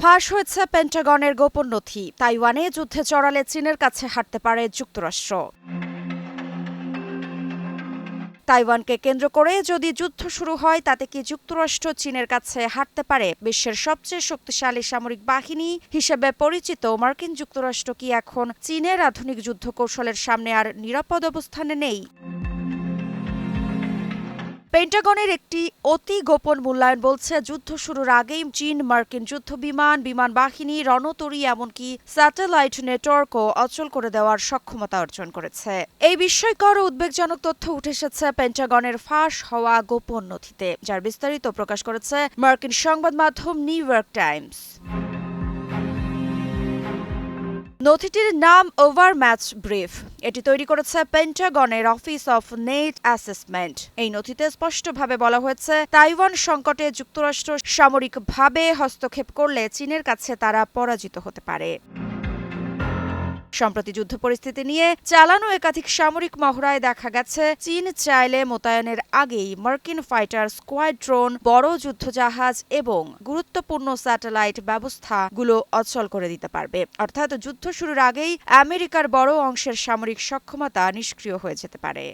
ফাঁস হয়েছে পেন্টাগনের গোপন নথি। তাইওয়ানে যুদ্ধে জড়ালে চীনের কাছে হারতে পারে যুক্তরাষ্ট্র। তাইওয়ানকে কেন্দ্র করে যদি যুদ্ধ শুরু হয় তাতে কি যুক্তরাষ্ট্র চীনের কাছে হারতে পারে? বিশ্বের সবচেয়ে শক্তিশালী সামরিক বাহিনী হিসেবে পরিচিত মার্কিন যুক্তরাষ্ট্র কি এখন চীনের আধুনিক যুদ্ধ কৌশলের সামনে আর নিরাপদ অবস্থানে নেই? পেন্টাগনের একটি অতি গোপন মূল্যায়ন বলছে, যুদ্ধ শুরুর আগেই চীন মার্কিন যুদ্ধবিমান, বিমান বাহিনী, রণতরী এমনকি স্যাটেলাইট নেটওয়ার্কও অচল করে দেওয়ার সক্ষমতা অর্জন করেছে। এই বিস্ময়কর ও উদ্বেগজনক তথ্য উঠে এসেছে পেন্টাগনের ফাঁস হওয়া গোপন নথিতে, যার বিস্তারিত প্রকাশ করেছে মার্কিন সংবাদ মাধ্যম নিউ ইয়র্ক টাইমস। নথিটির নাম ওভারম্যাচ ব্রিফ। এটি তৈরি করেছে পেন্টাগনের অফিস অফ নেট অ্যাসেসমেন্ট। এই নথিতে স্পষ্টভাবে বলা হয়েছে, তাইওয়ান সংকটে যুক্তরাষ্ট্র সামরিকভাবে হস্তক্ষেপ করলে চীনের কাছে তারা পরাজিত হতে পারে। সম্প্রতি যুদ্ধ পরিস্থিতি নিয়ে চালানো একাধিক সামরিক মহড়ায় দেখা গেছে, চীন চাইলে মোতায়েনের আগেই মার্কিন ফাইটার স্কোয়াড্রন, বড় যুদ্ধজাহাজ এবং গুরুত্বপূর্ণ স্যাটেলাইট ব্যবস্থাগুলো অচল করে দিতে পারবে। অর্থাৎ যুদ্ধ শুরুর আগেই আমেরিকার বড় অংশের সামরিক সক্ষমতা নিষ্ক্রিয় হয়ে যেতে পারে।